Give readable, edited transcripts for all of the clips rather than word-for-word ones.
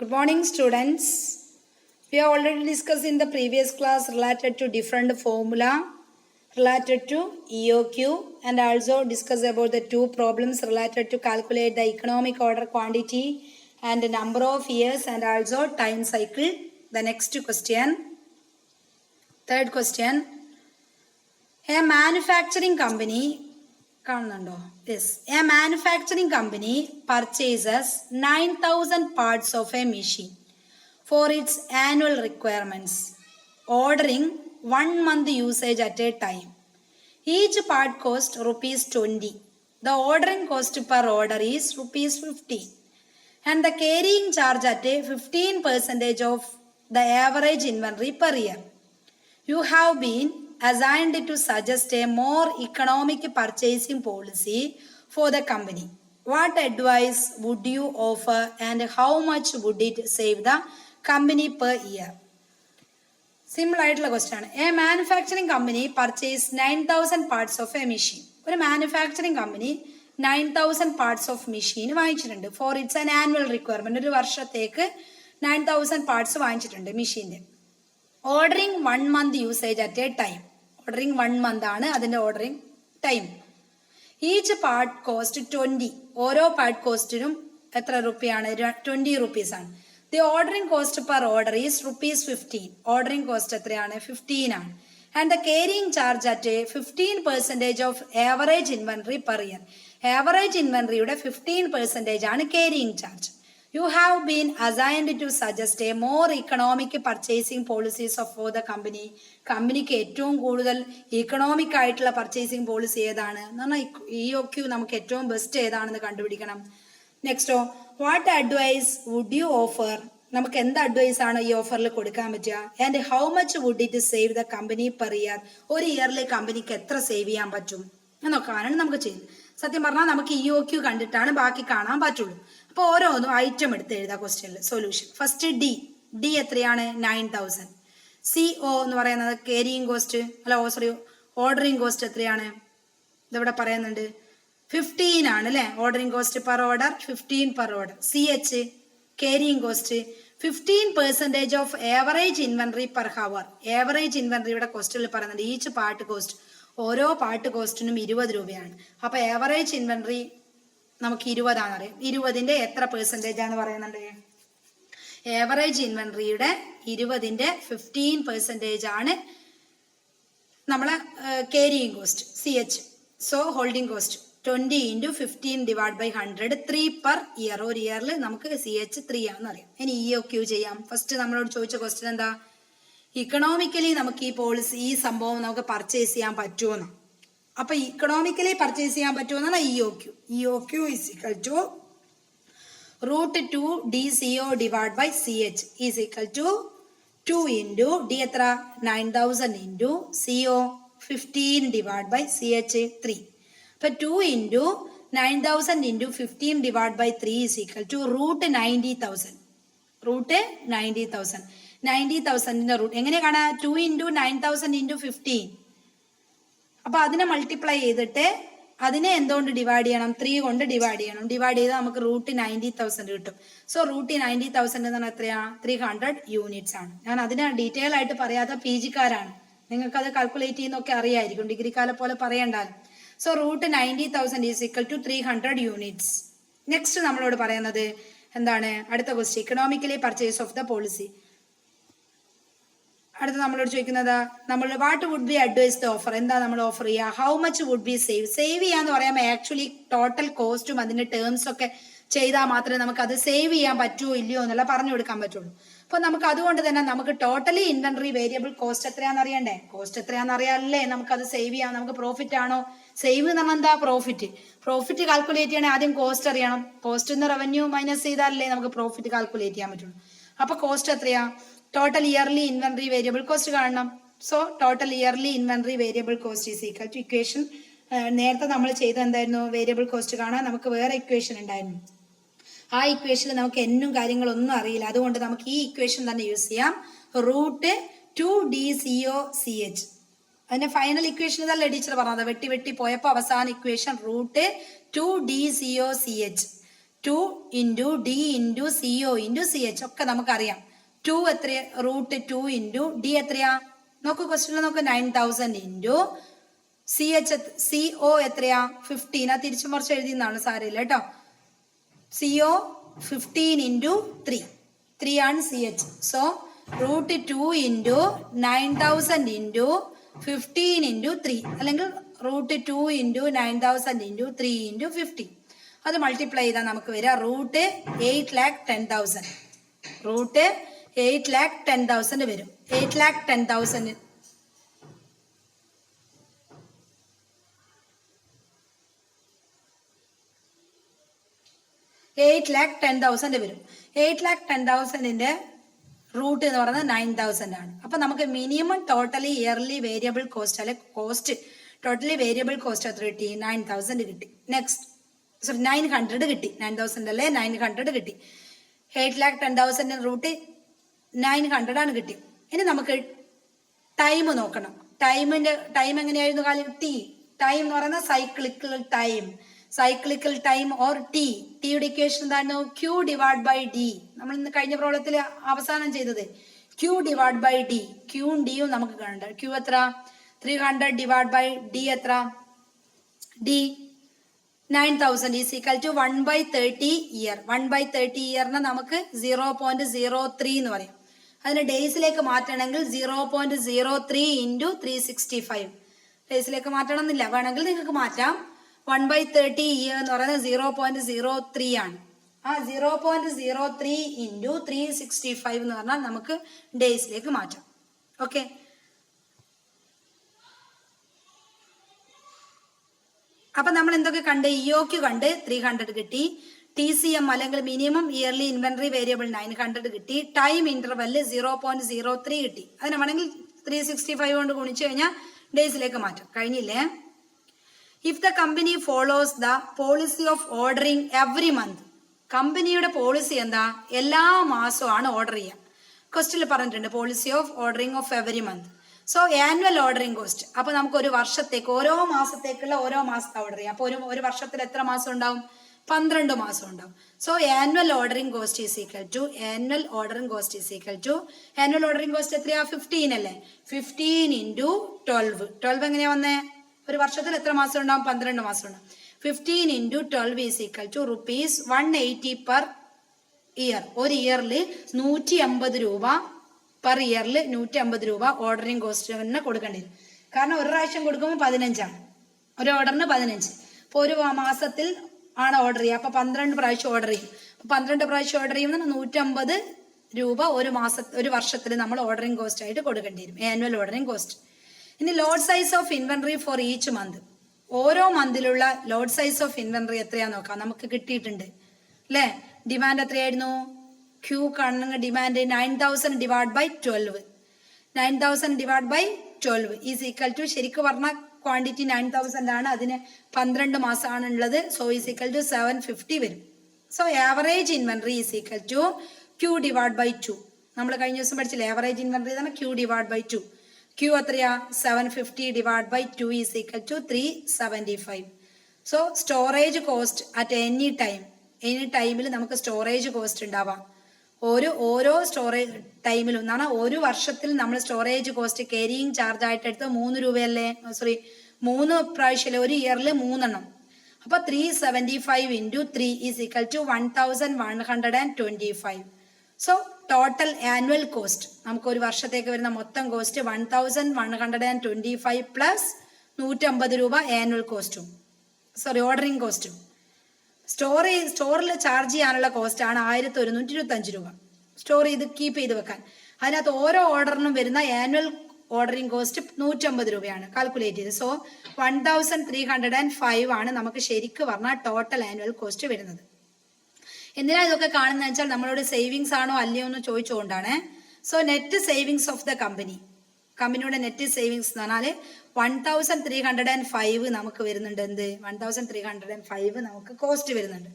Good morning, students. We have already discussed in the previous class related to different formula related to EOQ and also discussed about the two problems related to calculate the economic order quantity and the number of years and also time cycle. The next question, third question, a manufacturing company Yes, a manufacturing company purchases 9,000 parts of a machine for its annual requirements, ordering 1 month usage at a time. Each part costs rupees 20. The ordering cost per order is rupees 50, and the carrying charge at a 15% of the average inventory per year. You have been assigned to suggest a more economic purchasing policy for the company. What advice would you offer and how much would it save the company per year? Simple ആയിട്ടുള്ള question ആണ്. A manufacturing company purchase 9,000 parts of a machine. ഒരു manufacturing company 9,000 parts of machine വാങ്ങിച്ചിട്ടുണ്ട് for its an annual requirement. ഒരു വർഷത്തേക്ക് 9,000 parts വാങ്ങിച്ചിട്ടുണ്ട് മെഷീൻ്റെ. Ordering 1 month usage at a time. Ordering 1 month ആണ് അതിൻ്റെ ordering time. Each part cost 20. ഓരോ part കോസ്റ്റിനും എത്ര റുപ്പിയാണ്? 20 rupees ആണ്. The ordering cost per order is rupees 15. Ordering cost എത്രയാണ്? 15 ആണ്. And the carrying charge at 15% of average inventory per year. Average ഇൻവെന്ററിയുടെ 15% ആണ് carrying charge. You have been assigned to suggest a more economic purchasing policies for the company. കമ്പനിക്ക് ഏറ്റവും കൂടുതൽ economic ആയിട്ടുള്ള purchasing policy ഏതാണ് എന്ന് പറഞ്ഞാൽ EOQ നമുക്ക് ഏറ്റവും ബെസ്റ്റ് ഏതാണെന്ന് കണ്ടുപിടിക്കണം. നെക്സ്റ്റോ, what advice would you offer? നമുക്ക് എന്ത് അഡ്വൈസ് ആണ് ഈ ഓഫറിൽ കൊടുക്കാൻ പറ്റുക? And how much would it save the company per year? ഒരു ഇയറിൽ കമ്പനിക്ക് എത്ര സേവ് ചെയ്യാൻ പറ്റും എന്നൊക്കെയാണ് നമുക്ക് ചെയ്യുന്നത്. സത്യം പറഞ്ഞാൽ നമുക്ക് EOQ കണ്ടിട്ടാണ് ബാക്കി കാണാൻ പറ്റുള്ളൂ. അപ്പോൾ ഓരോന്നും ഐറ്റം എടുത്ത് എഴുതാം ക്വസ്റ്റ്യനിൽ. സൊല്യൂഷൻ ഫസ്റ്റ് ഡി എത്രയാണ്? 9,000. CO എന്ന് പറയുന്നത് കേരിയിങ് കോസ്റ്റ് ഓർഡറിങ് കോസ്റ്റ് എത്രയാണ്? ഇതിവിടെ പറയുന്നുണ്ട് 15 ആണ് അല്ലേ? Ordering cost per order 15 per order. CH carrying cost 15% of average inventory per hour. ആവറേജ് ഇൻവെന്ററിയുടെ കോസ്റ്റിൽ പറയുന്നുണ്ട് ഈച്ച് പാർട്ട് കോസ്റ്റ്. ഓരോ പാർട്ട് കോസ്റ്റിനും 20 രൂപയാണ്. അപ്പൊ ആവറേജ് ഇൻവെന്ററി നമുക്ക് 20 ആണെന്നറിയാം. 20ന്റെ എത്ര പെർസെൻറ്റേജ് ആണെന്ന് പറയുന്നുണ്ട്? ആവറേജ് ഇൻവെന്ററിയുടെ 20ന്റെ 15% ആണ് നമ്മളെ carrying cost CH. So holding cost 20 × 15 / 100 3 per year. ഒരു ഇയറിൽ നമുക്ക് CH 3 ആണെന്ന് അറിയാം. ഇനി EOQ ചെയ്യാം. ഫസ്റ്റ് നമ്മളോട് ചോദിച്ച ക്വസ്റ്റ്യൻ എന്താ? ഇക്കണോമിക്കലി നമുക്ക് ഈ പോളിസി ഈ സംഭവം നമുക്ക് പർച്ചേസ് ചെയ്യാൻ പറ്റുമെന്ന്. അപ്പൊ ഇക്കണോമിക്കലി പർച്ചേസ് ചെയ്യാൻ പറ്റുമെന്നാണ് EOQ is equal to √2 DCO / CH is equal to 2 × D എത്ര? 9,000 × CO 15 / CH 3. അപ്പൊ 2 × 9,000 × 15 / 3 ഈസ് ഈക്വൽ ടു √90,000. √90,000. 90,000ന്റെ റൂട്ട് എങ്ങനെ കാണാം? 2 × 9,000 × 15. അപ്പൊ അതിനെ മൾട്ടിപ്ലൈ ചെയ്തിട്ട് അതിനെ എന്തുകൊണ്ട് ഡിവൈഡ് ചെയ്യണം? 3 കൊണ്ട് ഡിവൈഡ് ചെയ്യണം. ഡിവൈഡ് ചെയ്താൽ നമുക്ക് √90,000 കിട്ടും. സോ √90,000 എന്ന് പറഞ്ഞാൽ എത്രയാ? 300 യൂണിറ്റ്സ് ആണ്. ഞാൻ അതിനെ ഡീറ്റെയിൽ ആയിട്ട് പറയാത്ത PG കാരാണ്. നിങ്ങൾക്ക് അത് കാൽക്കുലേറ്റ് ചെയ്യുന്നൊക്കെ അറിയായിരിക്കും. ഡിഗ്രിക്കാരെ പോലെ പറയണ്ടാലും. So √90,000 is equal to 300 units. Next നമ്മളോട് പറയുന്നത് എന്താണ്? അടുത്ത question economically purchase of the policy. അടുത്ത നമ്മളോട് ചോദിക്കുന്നത് നമ്മൾ what would be advise the offer? എന്താ നമ്മൾ ഓഫർ ചെയ്യുക? How much would be save ചെയ്യാന്ന് പറയുമ്പോൾ ആക്ച്വലി ടോട്ടൽ കോസ്റ്റും അതിന്റെ ടേംസ് ഒക്കെ ചെയ്താൽ മാത്രമേ നമുക്ക് അത് സേവ് ചെയ്യാൻ പറ്റുമോ ഇല്ലയോ എന്നുള്ള പറഞ്ഞു കൊടുക്കാൻ പറ്റുള്ളൂ. അപ്പൊ നമുക്ക് അതുകൊണ്ട് തന്നെ നമുക്ക് ടോട്ടലി ഇൻവെന്ററി വേരിയബിൾ കോസ്റ്റ് എത്രയാണെന്ന് അറിയണ്ടേ? കോസ്റ്റ് എത്രയാണെന്ന് അറിയാമല്ലേ നമുക്കത് സേവ് ചെയ്യാം. നമുക്ക് പ്രോഫിറ്റ് ആണോ? സേവ് എന്ന് പറഞ്ഞാൽ എന്താ? പ്രോഫിറ്റ് കാൽക്കുലേറ്റ് ചെയ്യണേ ആദ്യം കോസ്റ്റ് അറിയണം. കോസ്റ്റ് നിന്ന് റവന്യൂ മൈനസ് ചെയ്താലല്ലേ നമുക്ക് പ്രോഫിറ്റ് കാൽക്കുലേറ്റ് ചെയ്യാൻ പറ്റുള്ളൂ. അപ്പൊ കോസ്റ്റ് എത്രയാ? Total yearly inventory variable cost കാണണം. So total yearly inventory variable cost is equal to equation. നേരത്തെ നമ്മൾ ചെയ്ത എന്തായിരുന്നു? വേരിയബിൾ കോസ്റ്റ് കാണാൻ നമുക്ക് വേറെ ഇക്വേഷൻ ഉണ്ടായിരുന്നു. ആ ഇക്വേഷനിൽ നമുക്ക് എന്നും കാര്യങ്ങളൊന്നും അറിയില്ല. അതുകൊണ്ട് നമുക്ക് ഈ ഇക്വേഷൻ തന്നെ യൂസ് ചെയ്യാം. √2 DCO CH. അതിന്റെ ഫൈനൽ ഇക്വേഷൻ ഇതല്ലേ ടീച്ചർ പറഞ്ഞത്? വെട്ടി പോയപ്പോൾ അവസാന equation √2 DCO CH. 2 into D into C O into C H ഒക്കെ നമുക്കറിയാം. 2 എത്രയാ? റൂട്ട് 2 ഇൻറ്റു ഡി എത്രയാ? നോക്കൂ ക്വസ്റ്റ്യനിൽ നോക്ക് 9000 into C H C O എത്രയാ? 15. ആ തിരിച്ചു മറിച്ച് എഴുതിയെന്നാണ്, സാരമില്ല കേട്ടോ. സി ഒ 15 ഇൻറ്റു 3 ആണ് C H. So root 2 into 9000 into 15 into 3 അല്ലെങ്കിൽ റൂട്ട് 2 ഇൻറ്റു 9000 ഇൻറ്റു 3 ഇൻറ്റു 15. അത് മൾട്ടിപ്ലൈ ചെയ്താൽ നമുക്ക് വരിക റൂട്ട് 8,10,000. റൂട്ട് 8,10,000 വരും. 8,10,000 8,10,000 വരും. 8,10,000 റൂട്ട് എന്ന് പറയുന്നത് 9,000 ആണ്. അപ്പൊ നമുക്ക് minimum totally yearly variable cost അല്ലെ കോസ്റ്റ് ടോട്ടലി വേരിയബിൾ കോസ്റ്റ് എത്ര കിട്ടി? 9,000 കിട്ടി. നെക്സ്റ്റ് 900 കിട്ടി. 9,000 അല്ലേ 900 കിട്ടി. 8,10,000 റൂട്ട് 900 ആണ് കിട്ടി. ഇനി നമുക്ക് ടൈം നോക്കണം. ടൈം എങ്ങനെയായിരുന്നു? കാലം ടി. ടൈം എന്ന് പറയുന്നത് സൈക്ലിക്കൽ ടൈം ഓർ ടി. ടിയുടെ ഇക്വേഷൻ എന്താണ്? Q divide by D. നമ്മൾ ഇന്ന് കഴിഞ്ഞ പ്രോബ്ലത്തിൽ അവസാനം ചെയ്തത് ക്യൂ ഡിവൈഡ് ബൈ ഡി. ക്യൂവും ഡിയും നമുക്ക് കാണണ്ട. ക്യൂ എത്ര? 300 ഡിവൈഡ് ബൈ ഡി എത്ര? D 9,000 is equal to 1/30 year. 1/30 ഇയറിനെ നമുക്ക് 0.03 എന്ന് പറയും. അതിന് ഡേയ്സിലേക്ക് മാറ്റണമെങ്കിൽ 0.03 ഇൻറ്റു 365. ഡേയ്സിലേക്ക് മാറ്റണം എന്നില്ല, വേണമെങ്കിൽ നിങ്ങൾക്ക് മാറ്റാം. 1/30 ഇയർ എന്ന് പറയുന്നത് 0.03 ആണ്. ആ 0.03 ഇൻറ്റു 365 എന്ന് പറഞ്ഞാൽ നമുക്ക് ഡേയ്സിലേക്ക് മാറ്റാം. ഓക്കെ, അപ്പൊ നമ്മൾ എന്തൊക്കെ കണ്ട്? ഇഒക്യു കണ്ട് 300 കിട്ടി. ടി സി എം അല്ലെങ്കിൽ മിനിമം ഇയർലി ഇൻവെന്ററി വേരിയബിൾ 900 കിട്ടി. ടൈം ഇന്റർവെല് 0.03 കിട്ടി. അതിനെ വേണമെങ്കിൽ 365 കൊണ്ട് ഗുണിച്ചു കഴിഞ്ഞാൽ ഡേയ്സിലേക്ക് മാറ്റാം. കഴിഞ്ഞില്ലേ? If the company follows the policy of ordering every month. കമ്പനിയുടെ പോളിസി എന്താ? എല്ലാ മാസമാണ് ഓർഡർ ചെയ്യുക. ക്വസ്റ്റിൽ പറഞ്ഞിട്ടുണ്ട് policy of ordering of every month. So annual ordering cost. അപ്പൊ നമുക്ക് ഒരു വർഷത്തേക്ക് ഓരോ മാസത്തേക്കുള്ള ഓരോ മാസത്തെ ഓർഡർ ചെയ്യാം. അപ്പൊ ഒരു വർഷത്തിൽ എത്ര മാസം ഉണ്ടാവും? 12 മാസം ഉണ്ടാവും. So annual ordering cost is equal to annual ordering cost എത്രയാ? 15 അല്ലേ? 15 ഇൻറ്റു 12 എങ്ങനെയാ വന്നേ? ഒരു വർഷത്തിൽ എത്ര മാസം ഉണ്ടാവും? 12 മാസം ഉണ്ടാവും. 15 into 12 is equal to rupees 180 per year. ഒരു ഇയറിൽ 150 രൂപ പെർ ഇയറിൽ 150 രൂപ ഓർഡറിങ് കോസ്റ്റ് തന്നെ കൊടുക്കേണ്ടി വരും. കാരണം ഒരു പ്രാവശ്യം കൊടുക്കുമ്പോൾ 15 ആണ്. ഒരു ഓർഡറിന് 15. അപ്പോൾ ഒരു മാസത്തിൽ ആണ് ഓർഡർ ചെയ്യുക. അപ്പൊ 12 പ്രാവശ്യം ഓർഡർ ചെയ്യും. 12 പ്രാവശ്യം ഓർഡർ ചെയ്യുമ്പോൾ 150 രൂപ ഒരു വർഷത്തിൽ നമ്മൾ ഓർഡറിങ് കോസ്റ്റ് ആയിട്ട് കൊടുക്കേണ്ടി വരും. Annual ordering cost. ഇനി load size of inventory for each month. ഓരോ മന്തിലുള്ള ലോഡ് സൈസ് ഓഫ് ഇൻവെന്ററി എത്രയാന്ന് നോക്കാം. നമുക്ക് കിട്ടിയിട്ടുണ്ട് അല്ലേ? ഡിമാൻഡ് എത്രയായിരുന്നു? ക്യൂ കാണുന്ന demand 9,000 divide by 12. 9,000 divide by 12 is equal to, ശരിക്കും പറഞ്ഞ ക്വാണ്ടിറ്റി 9,000 ആണ്. അതിന് 12 മാസമാണ് ഉള്ളത്. സോ ഈസ് ഈക്വൽ ടു 750 വരും. So average inventory is equal to Q divide by 2. നമ്മൾ കഴിഞ്ഞ ദിവസം പഠിച്ചില്ലേ ആവറേജ് ഇൻവെന്ററി തന്നെ ക്യൂ ഡിവൈഡ് ബൈ 2. ക്യൂ എത്രയാ? 750 divide by 2 is equal to 375. So storage cost at any ടൈമിൽ നമുക്ക് സ്റ്റോറേജ് കോസ്റ്റ് ഉണ്ടാവാം. ഓരോ സ്റ്റോറേജ് ടൈമിലും എന്നാണ് ഒരു വർഷത്തിൽ നമ്മൾ സ്റ്റോറേജ് കോസ്റ്റ് ക്യാരിയിങ് ചാർജ് ആയിട്ട് എടുത്ത് 3 രൂപയല്ലേ? 3 പ്രാവശ്യമല്ലേ? ഒരു ഇയറിൽ 3 എണ്ണം. അപ്പൊ 375 into 3 is equal to 1,125. So total annual cost നമുക്ക് ഒരു വർഷത്തേക്ക് വരുന്ന മൊത്തം കോസ്റ്റ് 1,125 പ്ലസ് 150 രൂപ ആനുവൽ കോസ്റ്റും ഓർഡറിങ് കോസ്റ്റും. സ്റ്റോറിൽ ചാർജ് ചെയ്യാനുള്ള കോസ്റ്റ് ആണ് 1,125 രൂപ. സ്റ്റോർ ചെയ്ത് കീപ്പ് ചെയ്ത് വെക്കാൻ. അതിനകത്ത് ഓരോ ഓർഡറിനും വരുന്ന ആനുവൽ ഓർഡറിങ് കോസ്റ്റ് 150 രൂപയാണ് കാൽക്കുലേറ്റ് ചെയ്ത്. സോ 1,305 ആണ് നമുക്ക് ശരിക്കും പറഞ്ഞാൽ ടോട്ടൽ ആനുവൽ കോസ്റ്റ് വരുന്നത്. എന്തിനാ ഇതൊക്കെ കാണുന്നത് വെച്ചാൽ നമ്മളോട് സേവിങ്സ് ആണോ അല്ലയോ എന്ന് ചോദിച്ചുകൊണ്ടാണ്. So net savings of the കമ്പനിയുടെ നെറ്റ് സേവിങ്സ് എന്ന് പറഞ്ഞാൽ 1,305 നമുക്ക് വരുന്നുണ്ട്. എന്ത്? 1,305 നമുക്ക് കോസ്റ്റ് വരുന്നുണ്ട്.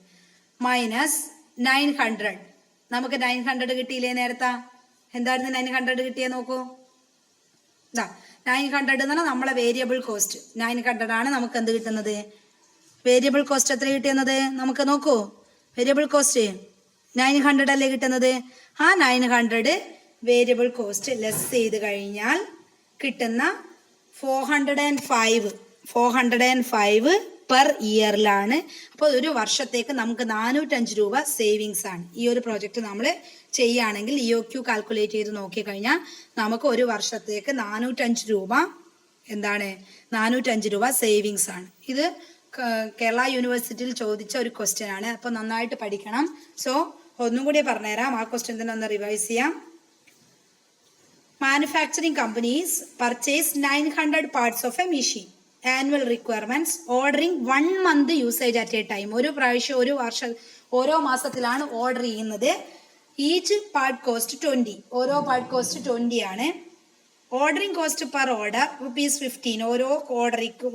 മൈനസ് 900. നമുക്ക് 900 കിട്ടിയില്ലേ നേരത്തെ? എന്തായിരുന്നു 900 കിട്ടിയേ നോക്കൂ. 900 എന്ന് പറഞ്ഞാൽ നമ്മളെ വേരിയബിൾ കോസ്റ്റ് 900 ആണ്. നമുക്ക് എന്ത് കിട്ടുന്നത്? വേരിയബിൾ കോസ്റ്റ് എത്ര കിട്ടിയെന്നത് നമുക്ക് നോക്കൂ. വേരിയബിൾ കോസ്റ്റ് 900 അല്ലേ കിട്ടുന്നത്. ആ 900 വേരിയബിൾ കോസ്റ്റ് ലെസ് ചെയ്ത് കഴിഞ്ഞാൽ കിട്ടുന്ന 405 പെർ ഇയറിലാണ്. അപ്പോൾ ഒരു വർഷത്തേക്ക് നമുക്ക് 405 രൂപ സേവിങ്സ് ആണ്. ഈ ഒരു പ്രോജക്റ്റ് നമ്മൾ ചെയ്യുകയാണെങ്കിൽ EOQ കാൽക്കുലേറ്റ് ചെയ്ത് നോക്കിക്കഴിഞ്ഞാൽ നമുക്ക് ഒരു വർഷത്തേക്ക് 405 രൂപ 405 രൂപ സേവിങ്സ് ആണ്. ഇത് കേരള യൂണിവേഴ്സിറ്റിയിൽ ചോദിച്ച ഒരു ക്വസ്റ്റ്യൻ ആണ്. അപ്പോൾ നന്നായിട്ട് പഠിക്കണം. സോ ഒന്നും കൂടി പറഞ്ഞുതരാം. ആ ക്വസ്റ്റ്യൻ തന്നെ ഒന്ന് റിവൈസ് ചെയ്യാം. Manufacturing companies purchase 900 parts of a machine. Annual requirements, ordering 1 month usage at a time. ഒരു പ്രാവശ്യം ഒരു വർഷം ഓരോ മാസത്തിലാണ് ഓർഡർ ചെയ്യുന്നത്. Each part cost 20. ഓരോ പാർട്ട് കോസ്റ്റ് 20 ആണ്. Ordering cost per order ₹15. ഓരോ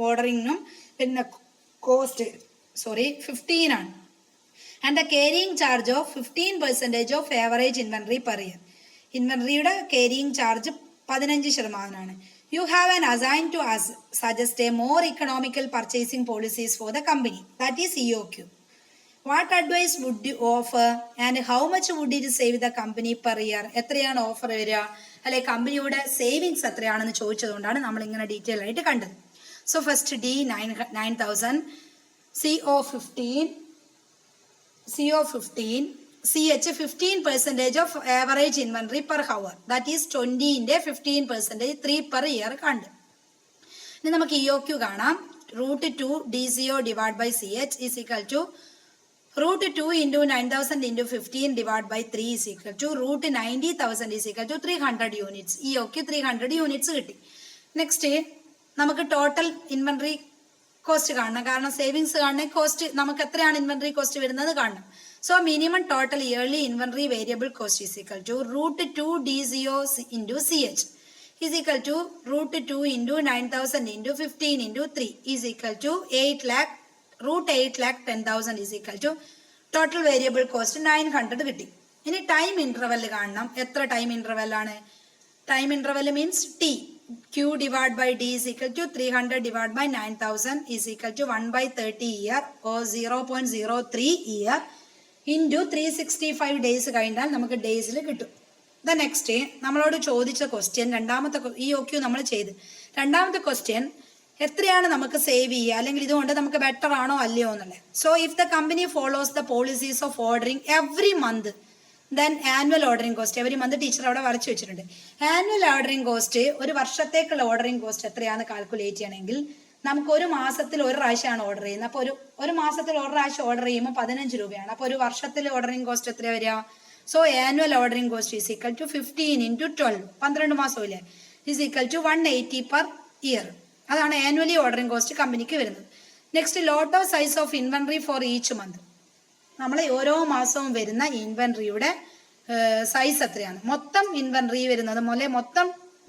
ഓർഡറിങ്ങിനും പിന്നെ കോസ്റ്റ് 15 ആണ്. And the carrying charge of 15% of average inventory per year. ഇൻവെന്ററിയുടെ carrying charge 15%. You have an assign to suggest a more economical purchasing policies for the company, that is EOQ. What advice would you offer and how much would it save the company per year? എത്രയാണ് offer വരിക, അല്ലെ കമ്പനിയുടെ savings എത്രയാണെന്ന് ചോദിച്ചതുകൊണ്ടാണ് നമ്മൾ ഇങ്ങനെ detail ആയിട്ട് കണ്ടത്. So first D 9,000, CO 15, CH 15% of average inventory per hour, that is 20-ന്റെ 15%, 3 per year കണ്ട്. ഇനി നമുക്ക് EOQ കാണാം. √2 DCO divided by CH is equal to √2 into 9,000 into 15 divided by 3 is equal to √90,000 is equal to 300 units. EOQ 300 units കിട്ടി. Next നമുക്ക് total inventory cost കാണണം. കാരണം savings കാണണേ cost നമുക്ക് എത്രയാണ് ഇൻവെന്ററി കോസ്റ്റ് വരുന്നത് കാണണം. So minimum total yearly inventory variable cost is equal to √2 DCO into CH is equal to √2 into 9,000 into 15 into 3 is equal to 8 lakh, √8,10,000 is equal to total variable cost 900 കിട്ടി. ഇനി time interval കാണണം. എത്ര time interval ആണ്? Time interval means T. Q divided by D is equal to 300 divided by 9,000 is equal to 1/30 year or 0.03 year into 365 days കഴിഞ്ഞാൽ നമുക്ക് ഡേയ്സിൽ കിട്ടും. The next നമ്മളോട് ചോദിച്ച ക്വസ്റ്റ്യൻ രണ്ടാമത്തെ EOQ നമ്മൾ ചെയ്ത്. രണ്ടാമത്തെ ക്വസ്റ്റ്യൻ എത്രയാണ് നമുക്ക് സേവ് ചെയ്യുക, അല്ലെങ്കിൽ ഇതുകൊണ്ട് നമുക്ക് ബെറ്റർ ആണോ അല്ലയോ എന്നുള്ളത്. So if the company follows the policies of ordering every month, then annual ordering cost every month teacher അവിടെ വരച്ചു വെച്ചിട്ടുണ്ട്. ആനുവൽ ഓർഡറിംഗ് കോസ്റ്റ് ഒരു വർഷത്തേക്കുള്ള ഓർഡറിംഗ് കോസ്റ്റ് എത്രയാണെന്ന് കാൽക്കുലേറ്റ് ചെയ്യണമെങ്കിൽ നമുക്ക് ഒരു മാസത്തിൽ ഒരു പ്രാവശ്യമാണ് ഓർഡർ ചെയ്യുന്നത്. അപ്പോൾ ഒരു മാസത്തിൽ ഒരു പ്രാവശ്യം ഓർഡർ ചെയ്യുമ്പോൾ 15 രൂപയാണ്. അപ്പോൾ ഒരു വർഷത്തിൽ ഓർഡറിംഗ് കോസ്റ്റ് എത്ര വരിക? So annual ordering cost is equal to 15 into 12, 12 മാസമില്ലേ, is equal to 180 per year. അതാണ് ആനുവലി ഓർഡറിംഗ് കോസ്റ്റ് കമ്പനിക്ക് വരുന്നത്. Next lot of size of inventory for each month. നമ്മൾ ഓരോ മാസവും വരുന്ന ഇൻവെന്ററിയുടെ സൈസ് എത്രയാണ്? മൊത്തം ഇൻവെന്ററി വരുന്നത് മൊത്തം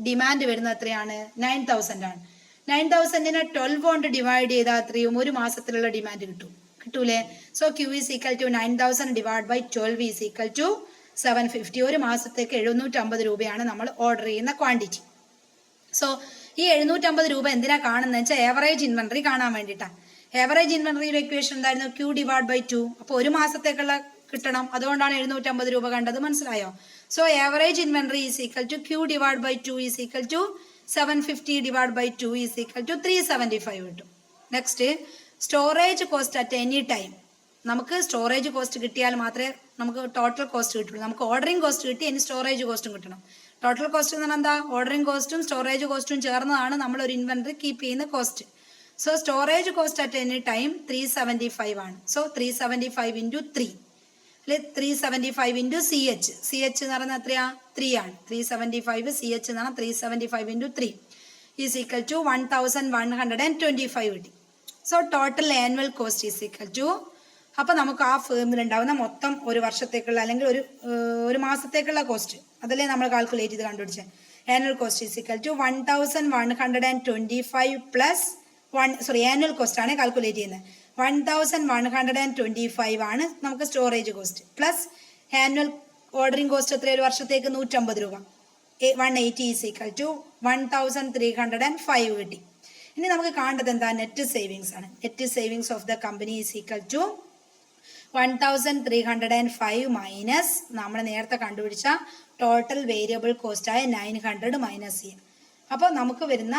ഡിമാൻഡ് വരുന്നത് എത്രയാണ്? 9,000 ആണ്. 9,000-നെ 12 കൊണ്ട് ഡിവൈഡ് ചെയ്താൽ അത്രയും ഒരു മാസത്തിലുള്ള ഡിമാൻഡ് കിട്ടൂലേ? So Q is equal to 9,000 divided by 12 is equal to 750. ഒരു മാസത്തേക്ക് 750 രൂപയാണ് നമ്മൾ ഓർഡർ ചെയ്യുന്ന ക്വാണ്ടിറ്റി. സോ ഈ 750 രൂപ എന്തിനാ കാണുന്നത് വെച്ചാൽ ഏവറേജ് ഇൻവെന്ററി കാണാൻ വേണ്ടിയിട്ടാണ്. ഏവറേജ് ഇൻവെന്ററിയുടെ ഇക്വേഷൻ എന്തായിരുന്നു? Q divided by 2. അപ്പോൾ ഒരു മാസത്തേക്കുള്ള കിട്ടണം, അതുകൊണ്ടാണ് 750 രൂപ കണ്ടത്. മനസ്സിലായോ? So average inventory is equal to Q divided by 2 is equal to 750 divided by 2 is equal to 375 കിട്ടും. Next storage cost at any time. നമുക്ക് സ്റ്റോറേജ് കോസ്റ്റ് കിട്ടിയാൽ മാത്രമേ നമുക്ക് ടോട്ടൽ കോസ്റ്റ് കിട്ടുള്ളൂ. നമുക്ക് ഓർഡറിംഗ് കോസ്റ്റ് കിട്ടി, ഇനി സ്റ്റോറേജ് കോസ്റ്റും കിട്ടണം. ടോട്ടൽ കോസ്റ്റ് എന്ന് പറഞ്ഞാൽ എന്താ? ഓർഡറിംഗ് കോസ്റ്റും സ്റ്റോറേജ് കോസ്റ്റും ചേർന്നതാണ് നമ്മൾ ഒരു ഇൻവെന്ററി കീപ്പ് ചെയ്യുന്ന cost. So storage cost at any time 375 ആണ്. So 375 into 3, 375 into CH. CH എന്ന് പറയുന്നത് എത്രയാ? 3 ആണ്. 375 CH എന്ന് പറഞ്ഞാൽ 375 into 3 ഈസ് ഈക്വൽ ടു 1,125 കിട്ടി. So total annual cost is equal to, അപ്പൊ നമുക്ക് ആ ഫേമിൽ ഉണ്ടാവുന്ന മൊത്തം ഒരു വർഷത്തേക്കുള്ള അല്ലെങ്കിൽ ഒരു മാസത്തേക്കുള്ള കോസ്റ്റ് അതല്ലേ നമ്മൾ കാൽക്കുലേറ്റ് ചെയ്ത് കണ്ടുപിടിച്ചത്. Annual cost is equal to 1,125 plus annual cost ആണ് കാൽക്കുലേറ്റ് ചെയ്യുന്നത്. 1,125 ആണ് നമുക്ക് storage cost plus annual ordering cost എത്ര? ഒരു വർഷത്തേക്ക് 150 രൂപ. 180 ഈസ് ഈക്വൽ ടു 1,305 കിട്ടി. ഇനി നമുക്ക് കാണേണ്ടത് എന്താ? നെറ്റ് സേവിങ്സ് ആണ്. Net savings of the company is equal to 1305 minus നമ്മൾ നേരത്തെ കണ്ടുപിടിച്ച ടോട്ടൽ വേരിയബിൾ കോസ്റ്റ് ആയ 900 മൈനസ് ചെയ്യുക. അപ്പോൾ നമുക്ക് വരുന്ന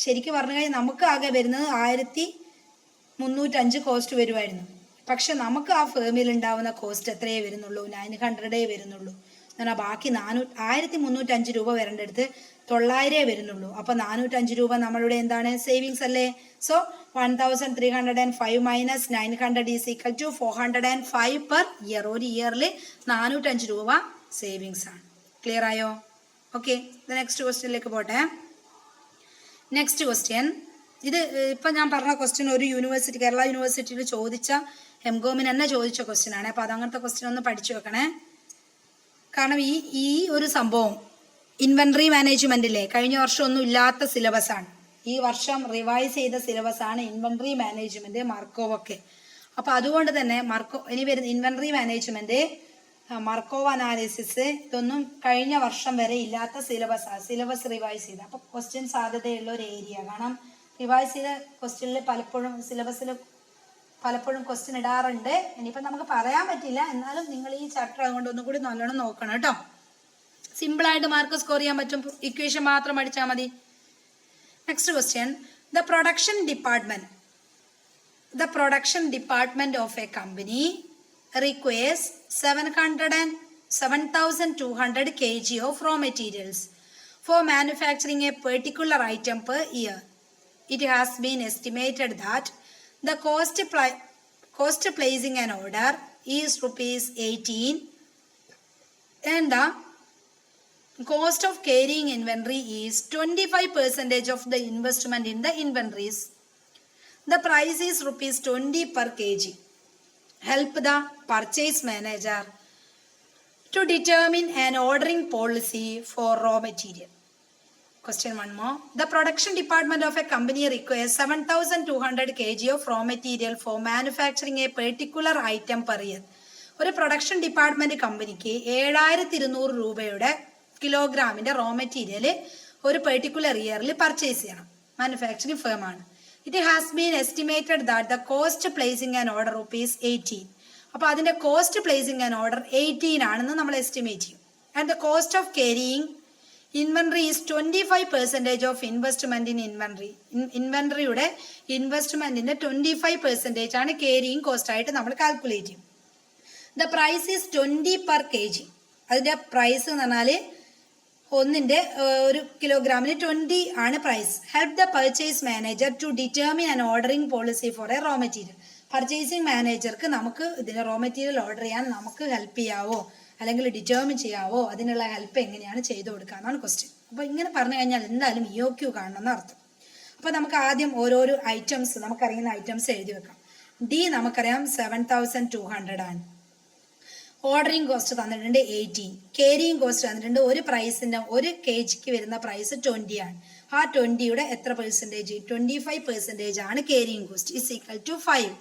ശരിക്കും പറഞ്ഞു കഴിഞ്ഞാൽ നമുക്ക് ആകെ വരുന്നത് 1305 കോസ്റ്റ് വരുമായിരുന്നു. പക്ഷെ നമുക്ക് ആ ഫേമിൽ ഉണ്ടാവുന്ന കോസ്റ്റ് എത്രയേ വരുന്നുള്ളൂ? 900 വരുന്നുള്ളൂ. എന്നാൽ ബാക്കി 1305 രൂപ വരേണ്ടടുത്ത് 900 വരുന്നുള്ളൂ. അപ്പോൾ 405 രൂപ നമ്മളുടെ എന്താണ്? സേവിങ്സ് അല്ലേ? So 1305 minus 900 is equal to 405 per year. ഒരു ഇയറിൽ 405 രൂപ സേവിങ്സ് ആണ്. ക്ലിയർ ആയോ? ഓക്കെ, നെക്സ്റ്റ് ക്വസ്റ്റ്യനിലേക്ക് പോട്ടെ. നെക്സ്റ്റ് ക്വസ്റ്റ്യൻ, ഇത് ഇപ്പം ഞാൻ പറഞ്ഞ ക്വസ്റ്റ്യൻ ഒരു യൂണിവേഴ്സിറ്റി, കേരള യൂണിവേഴ്സിറ്റിയിൽ ചോദിച്ച എംകോമിന് തന്നെ ചോദിച്ച ക്വസ്റ്റ്യൻ ആണ്. അപ്പോൾ അതങ്ങനത്തെ ക്വസ്റ്റ്യൻ ഒന്ന് പഠിച്ചു വെക്കണേ. കാരണം ഈ ഒരു സംഭവം ഇൻവെന്ററി മാനേജ്മെന്റിലെ കഴിഞ്ഞ വർഷം ഒന്നും ഇല്ലാത്ത സിലബസ് ആണ്. ഈ വർഷം റിവൈസ് ചെയ്ത സിലബസ് ആണ് ഇൻവെന്ററി മാനേജ്മെന്റ്, മാർക്കോവൊക്കെ. അപ്പോൾ അതുകൊണ്ട് തന്നെ ഇനി വരുന്ന ഇൻവെന്ററി മാനേജ്മെന്റ്, മാർക്കോവ് അനാലിസിസ്, ഇതൊന്നും കഴിഞ്ഞ വർഷം വരെ ഇല്ലാത്ത സിലബസ് റിവൈസ് ചെയ്ത. അപ്പോൾ ക്വസ്റ്റ്യൻ സാധ്യതയുള്ള ഒരു ഏരിയ. കാരണം റിവൈസ് ചെയ്ത ക്വസ്റ്റ്യനിൽ പലപ്പോഴും സിലബസിൽ പലപ്പോഴും ക്വസ്റ്റ്യൻ ഇടാറുണ്ട്. ഇനിയിപ്പോൾ നമുക്ക് പറയാൻ പറ്റില്ല, എന്നാലും നിങ്ങൾ ഈ ചാപ്റ്റർ അതുകൊണ്ട് ഒന്നും കൂടി നല്ലോണം നോക്കണം കേട്ടോ. സിമ്പിളായിട്ട് മാർക്ക് സ്കോർ ചെയ്യാൻ പറ്റും, ഇക്വേഷൻ മാത്രം പഠിച്ചാൽ മതി. Next question, the production department of A company requires 7,200 kg of raw materials for manufacturing a particular item per year. It has been estimated that the cost placing an order is ₹18 and the cost of carrying inventory is 25% of the investment in the inventories. The price is ₹20 per kg. Help the purchase manager to determine an ordering policy for raw material. Question one more. The production department of a company requires 7,200 kg of raw material for manufacturing a particular item per year. ഒരു production department കമ്പനിക്ക് 7,200 രൂപയുടെ കിലോഗ്രാമിന്റെ raw material ഒരു particular ഇയറിൽ purchase ചെയ്യണം. Manufacturing firm ആണ്. It has been estimated that the cost placing an order ₹18. അപ്പോൾ അതിന്റെ cost placing an order 18 ആണെന്ന് നമ്മൾ എസ്റ്റിമേറ്റ് ചെയ്യും. And the cost of carrying inventory is 25% of investment in inventory. ഇൻവെന്ററിയുടെ ഇൻവെസ്റ്റ്മെന്റിന്റെ 25% ആണ് ക്യാരിയിങ് കോസ്റ്റ് ആയിട്ട് നമ്മൾ കാൽക്കുലേറ്റ് ചെയ്യും. The price is 20 per kg. അതിന്റെ പ്രൈസ് എന്ന് പറഞ്ഞാൽ ഒന്നിന്റെ ഒരു കിലോഗ്രാമിന് 20 ആണ് price. Help the purchase manager to determine an ordering policy for a raw material. Purchasing മാനേജർക്ക് നമുക്ക് ഇതിന് റോ മെറ്റീരിയൽ ഓർഡർ ചെയ്യാൻ നമുക്ക് ഹെൽപ്പ് ചെയ്യാവോ അല്ലെങ്കിൽ ഡിറ്റർമിൻ ചെയ്യാവോ, അതിനുള്ള ഹെൽപ്പ് എങ്ങനെയാണ് ചെയ്തു കൊടുക്കുക എന്നാണ് ക്വസ്റ്റ്യൻ. അപ്പോൾ ഇങ്ങനെ പറഞ്ഞു കഴിഞ്ഞാൽ എന്തായാലും EOQ കാണണം എന്നർത്ഥം. അപ്പോൾ നമുക്ക് ആദ്യം ഓരോരോ ഐറ്റംസ്, നമുക്കറിയുന്ന ഐറ്റംസ് എഴുതി വെക്കാം. ഡി നമുക്കറിയാം 7,200 ആണ്. ഓർഡറിംഗ് കോസ്റ്റ് തന്നിട്ടുണ്ട് 18. കേരിയിങ് കോസ്റ്റ് തന്നിട്ടുണ്ട് ഒരു പ്രൈസിന്റെ ഒരു kgക്ക് വരുന്ന പ്രൈസ് 20 ആണ്. ആ 20യുടെ എത്ര പെർസെൻറ്റേജ്? 25% ആണ് carrying cost. Is equal to 5.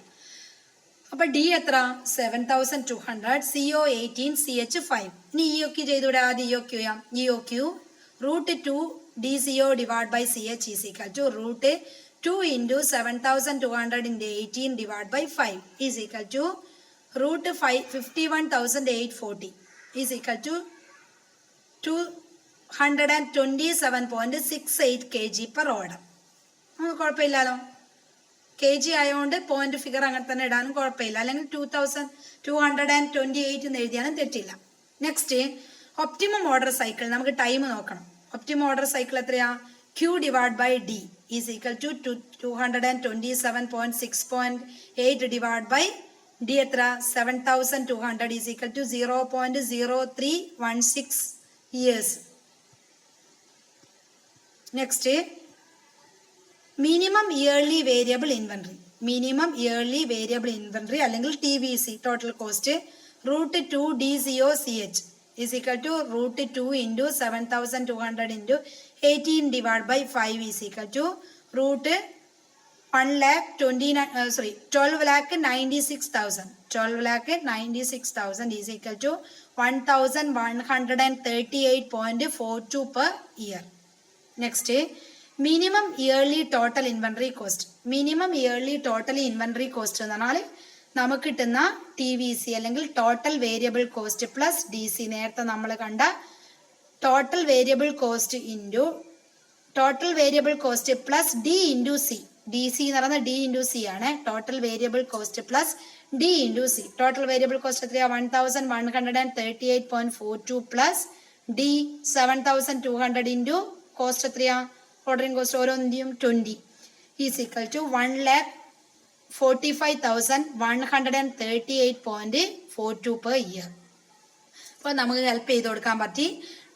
അപ്പൊ ഡി എത്ര? 7,200, CO 18, CH 5. ഇനി EOQ ചെയ്തൂടെ? ആദ്യം EOQ ചെയ്യാം. EOQ √2 DCO divide by CH is equal to √2 into 7,200 into 18 divided by 5 is equal to √51,840 is equal to 227.68 kg per order. കുഴപ്പമില്ലല്ലോ, kg ആയതുകൊണ്ട് point figure അങ്ങനെ തന്നെ ഇടാനും കുഴപ്പമില്ല, അല്ലെങ്കിൽ 2,228 എന്ന് എഴുതിയാലും തെറ്റില്ല. Next optimum order cycle. നമുക്ക് ടൈം നോക്കണം. ഒപ്റ്റിമം ഓർഡർ സൈക്കിൾ എത്രയാ? Q divided by D is equal to 227.6.8 divided by D എത്ര? 7,200 is equal to 0.0316 years. Next, minimum yearly variable inventory. Minimum yearly variable inventory അല്ലെങ്കിൽ TVC, total cost, √2 DCO CH is equal to √2 into 7,200 into 18 divided by 5 is equal to $12,96,000. 12,96,000 is equal to 1,138.42 per year. Next, minimum yearly total inventory cost. Minimum yearly total inventory cost എന്ന് പറഞ്ഞാൽ നമുക്ക് കിട്ടുന്ന TVC അല്ലെങ്കിൽ total variable cost plus DC. നേരത്തെ നമ്മൾ കണ്ട total variable cost into total variable cost plus D into C. DC എന്ന് പറയുന്നത് D ഇൻറ്റു C ആണ്. Total variable cost plus D into C. Total variable cost എത്രയാണ്? 1138.42 plus D 7200 into cost എത്രയാ? Ordering cost ഓരോന്നിൻ്റെയും 20 is equal to 1,45,138.42 per year. അപ്പോൾ നമുക്ക് help ചെയ്ത് കൊടുക്കാൻ പറ്റി.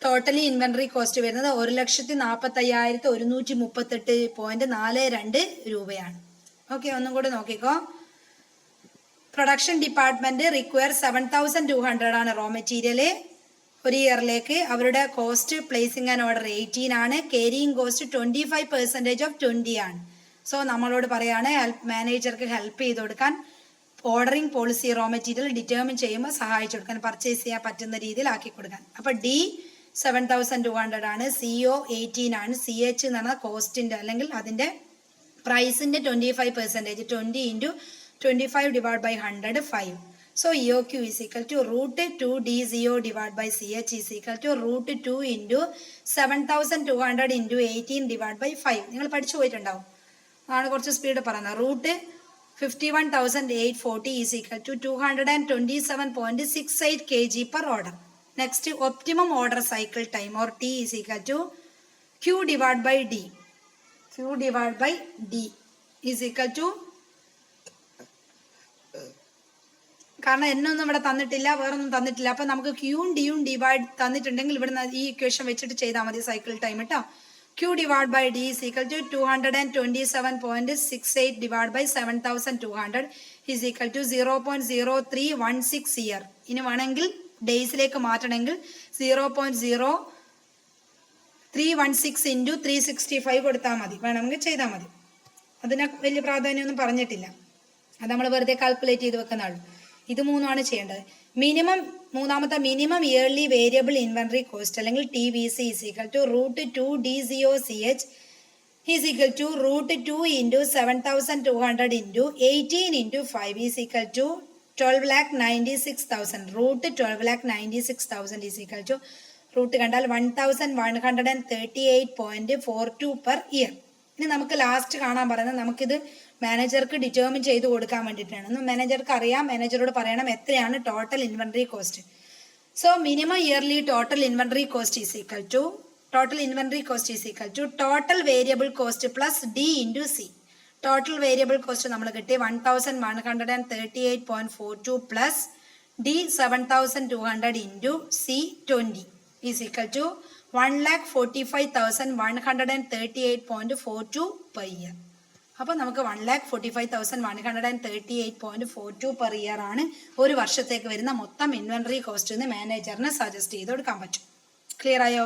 ടോട്ടലി ഇൻവെന്ററി കോസ്റ്റ് വരുന്നത് 1,45,138.42 രൂപയാണ്. ഓക്കെ, ഒന്നും കൂടി നോക്കിക്കോ. പ്രൊഡക്ഷൻ ഡിപ്പാർട്ട്മെന്റ് റിക്വയർ 7,200 ആണ് റോ മെറ്റീരിയല് ഒരു ഇയറിലേക്ക്. അവരുടെ കോസ്റ്റ് പ്ലേസിംഗ് ആൻഡ് ഓർഡർ 18 ആണ്. കേരിയിങ് കോസ്റ്റ് 25% ഓഫ് 20 ആണ്. സോ നമ്മളോട് പറയാണ് മാനേജർക്ക് ഹെൽപ്പ് ചെയ്ത് കൊടുക്കാൻ ordering policy raw material determine ചെയ്യുമ്പോൾ സഹായിച്ചു കൊടുക്കാൻ, പർച്ചേസ് ചെയ്യാൻ പറ്റുന്ന രീതിയിൽ ആക്കി കൊടുക്കാൻ. അപ്പോൾ D 7,200 ആണ്, CO 18 ആണ്. CH എന്ന് പറഞ്ഞാൽ കോസ്റ്റിന്റെ അല്ലെങ്കിൽ അതിന്റെ പ്രൈസിന്റെ 25%, 20 into 25 divide by 100 5. So EOQ is equal to root 2 DCO divided by CH is equal to root 2 into 7,200 into 18 divided by 5. നിങ്ങൾ പഠിച്ചു പോയിട്ടുണ്ടാവും, ആണ് കുറച്ച് സ്പീഡ് പറയുന്നത്. Root 51,840 is equal to 227.68 kg per order. Next, optimum order cycle time or T is equal to Q divided by D. Q divided by D is equal to, കാരണം എന്നൊന്നും ഇവിടെ തന്നിട്ടില്ല, വേറൊന്നും തന്നിട്ടില്ല. അപ്പം നമുക്ക് ക്യൂവും ഡിയും ഡിവൈഡ് തന്നിട്ടുണ്ടെങ്കിൽ ഇവിടെ ഈ ഇക്വേഷൻ വെച്ചിട്ട് ചെയ്താൽ മതി സൈക്കിൾ ടൈം കേട്ടോ. Q divided by D is equal to 227.68 divided by 7,200 is equal to 0.0316 year. ഇനി വേണമെങ്കിൽ ഡേയ്സിലേക്ക് മാറ്റണമെങ്കിൽ 0.0316 ഇൻറ്റു 365 കൊടുത്താൽ മതി, വേണമെങ്കിൽ ചെയ്താൽ മതി. അതിന് വലിയ പ്രാധാന്യമൊന്നും പറഞ്ഞിട്ടില്ല, അത് നമ്മൾ വെറുതെ കാൽക്കുലേറ്റ് ചെയ്ത് വെക്കുന്നതാണ്. ഇത് മൂന്നാണ് ചെയ്യേണ്ടത്. മൂന്നാമത്തെ minimum yearly variable inventory cost അല്ലെങ്കിൽ TVC is equal to root 2 DCOCH is equal to root 2 into 7,200 into 18 into 5 is equal to 12,96,000. root 12,96,000 is equal to root കണ്ടാൽ 1,138.42 per year. ഇനി നമുക്ക് ലാസ്റ്റ് കാണാൻ പറയുന്നത് നമുക്കിത് മാനേജർക്ക് ഡിറ്റർമിൻ ചെയ്ത് കൊടുക്കാൻ വേണ്ടിയിട്ടാണ്. മാനേജർക്ക് അറിയാം, മാനേജറോട് പറയണം എത്രയാണ് total inventory cost. So minimum yearly total inventory cost is equal to total variable cost plus D into C. Total variable cost നമ്മൾ കിട്ടി 1,138.42 plus D 7,200 into C 20 is equal to 1,45,138.42 per year. അപ്പോൾ നമുക്ക് 1,45,138.42 per year ആണ് ഒരു വർഷത്തേക്ക് വരുന്ന മൊത്തം inventory cost എന്ന് മാനേജറിന് സജസ്റ്റ് ചെയ്ത് കൊടുക്കാൻ പറ്റും. ക്ലിയർ ആയോ?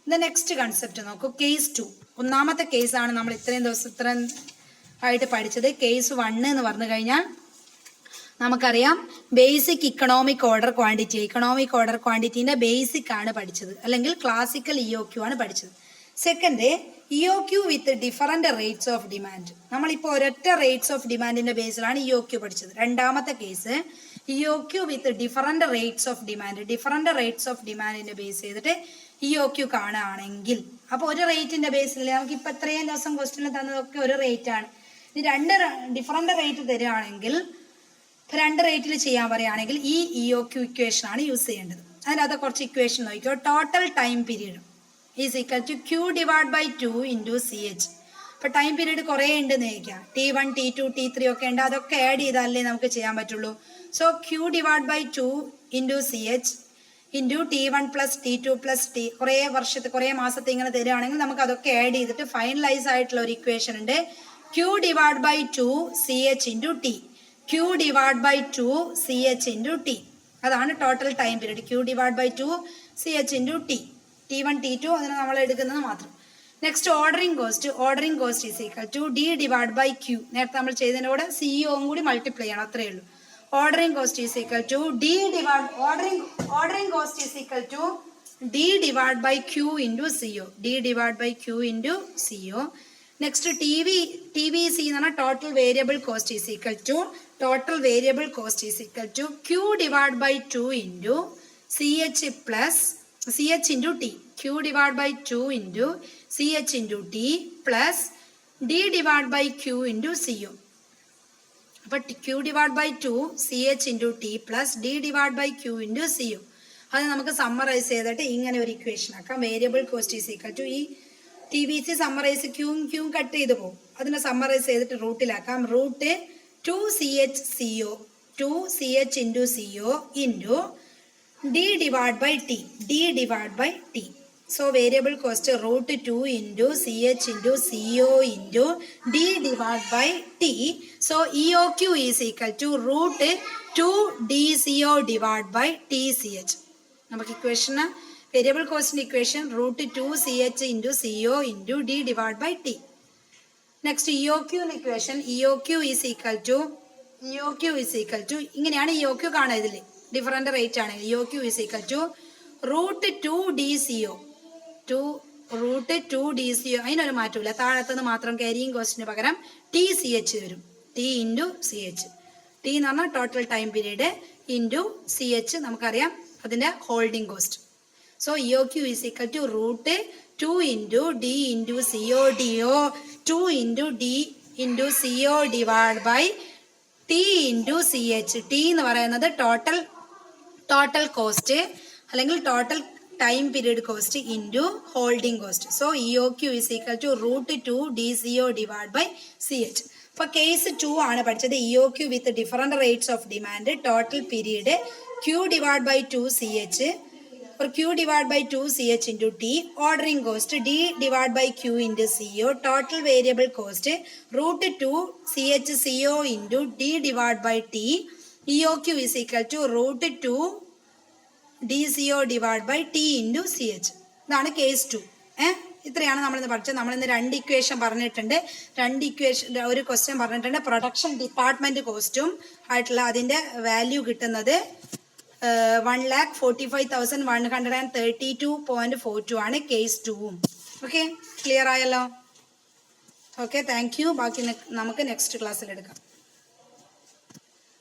നെക്സ്റ്റ് കൺസെപ്റ്റ് നോക്കൂ. കേസ് 2. ഒന്നാമത്തെ കേസാണ് നമ്മൾ ഇത്രയും ആയിട്ട് പഠിച്ചത്. കേസ് 1 എന്ന് പറഞ്ഞു കഴിഞ്ഞാൽ നമുക്കറിയാം basic economic order quantity. Economic order ക്വാണ്ടിറ്റീൻ്റെ ബേസിക് ആണ് പഠിച്ചത്, അല്ലെങ്കിൽ ക്ലാസിക്കൽ EOQ ആണ് പഠിച്ചത്. Second EOQ with different rates of demand. നമ്മളിപ്പോൾ ഒരൊറ്റ റേറ്റ്സ് ഓഫ് ഡിമാൻഡിന്റെ ബേസിലാണ് EOQ പഠിച്ചത്. രണ്ടാമത്തെ case EOQ with different rates of demand. Different rates of ഡിമാൻഡിന്റെ ബേസ് ചെയ്തിട്ട് EOQ കാണുകയാണെങ്കിൽ, അപ്പോൾ ഒരു റേറ്റിന്റെ ബേസിൽ നമുക്ക് ഇപ്പം ഇത്രയും ദിവസം ക്വസ്റ്റ്യനിൽ തന്നതൊക്കെ ഒരു റേറ്റ് ആണ്. ഇനി രണ്ട് ഡിഫറൻറ്റ് റേറ്റ് തരികയാണെങ്കിൽ, രണ്ട് റേറ്റിൽ ചെയ്യാൻ പറയുകയാണെങ്കിൽ ഈ EOQ ഇക്വേഷൻ ആണ് യൂസ് ചെയ്യേണ്ടത്. അതിനകത്ത് കുറച്ച് ഇക്വേഷൻ നോക്കിയോ. Total time period is equal to Q divide by 2 into CH. ഇപ്പോൾ ടൈം പീരീഡ് കുറേ ഉണ്ട് നയിക്കാം, T1 T2 T3 ഒക്കെ ഉണ്ട്, അതൊക്കെ ആഡ് ചെയ്താലേ നമുക്ക് ചെയ്യാൻ പറ്റുള്ളൂ. So Q divide by 2 into CH into T1 plus T2 plus T, കുറേ മാസത്തെ ഇങ്ങനെ തരികയാണെങ്കിൽ നമുക്ക് അതൊക്കെ ആഡ് ചെയ്തിട്ട് ഫൈനലൈസ് ആയിട്ടുള്ള ഒരു ഇക്വേഷൻ ഉണ്ട്. Q divide by 2 CH into T. Q divide by 2 CH into T. അതാണ് total time period. Q divide by 2 CH into T. T1 T2 അതിന് നമ്മൾ എടുക്കുന്നത് മാത്രം. Next ordering cost is equal to D divide by Q. നേരത്തെ നമ്മൾ ചെയ്തതിൻ്റെ കൂടെ CEO കൂടി മൾട്ടിപ്ലൈ ചെയ്യണം, അത്രയേ ഉള്ളൂ. Ordering cost is equal to ordering cost is equal to D divide by Q into CO. D divide by Q into CO. Next TVC എന്ന് പറഞ്ഞാൽ total variable cost is equal to total variable cost is equal to Q divided by 2 into CH plus CH into T. Q divided by 2 into CH into T plus D divided by Q into CO. But Q divided by 2 CH into T plus D divided by Q into CO. അത് നമുക്ക് summarise ചെയ്തിട്ട് ഇങ്ങനെ ഒരു equation ആക്കാം. Variable cost is equal to ഈ TBC summarise ക്യൂം cut ചെയ്ത് പോകും. അതിനെ സമ്മറൈസ് ചെയ്തിട്ട് റൂട്ടിലാക്കാം. Root 2CH into CO into D divided by T. So variable cost root 2 into CH into CO into D divided by T. So EOQ is equal to root 2 DCO divided by TCH. നമുക്ക് equation variable കോസ്റ്റിന്റെ equation root 2CH into CO into D divided by T. Next EOQ equation EOQ is equal to ഇങ്ങനെയാണ് EOQ കാണുക. ഇതിൽ different rate ആണ്. EOQ is equal to root 2DCO root 2DCO. അതിനൊരു മാറ്റമില്ല. താഴത്തുനിന്ന് മാത്രം carrying കോസ്റ്റിന് പകരം TCH വരും. T into CH. T എന്ന് പറഞ്ഞാൽ total time period into CH നമുക്കറിയാം അതിൻ്റെ holding cost. So EOQ is equal to root 2 into D into CO DO 2 into D into CO divided by T into CH. T എന്ന് പറയുന്നത് total cost അല്ലെങ്കിൽ total time period cost into holding cost. So EOQ is equal to root 2 DCO divided by CH. അപ്പോൾ case 2 ആണ് പഠിച്ചത്. EOQ with different rates of demand, total period, Q divided by 2CH or Q divided by 2CH into T, ordering cost D divided by Q into CO, total variable cost root 2 CH CO into D divided by T. EOQ is equal to root 2 DCO divided by T into CH. ഇതാണ് case 2. ഇത്രയാണ് നമ്മളിന്ന് പഠിച്ചത്. നമ്മളിന്ന് 2 equation പറഞ്ഞിട്ടുണ്ട്. 2 equation ഒരു question പറഞ്ഞിട്ടുണ്ട്. Production department കോസ്റ്റും ആയിട്ടുള്ള അതിൻ്റെ വാല്യൂ കിട്ടുന്നത് 1,45,132.42 ആണ്. കേസ് 2ഉം. ഓക്കെ, ക്ലിയർ ആയല്ലോ? Okay, thank you. ബാക്കി നമുക്ക് നെക്സ്റ്റ് ക്ലാസ്സിൽ എടുക്കാം.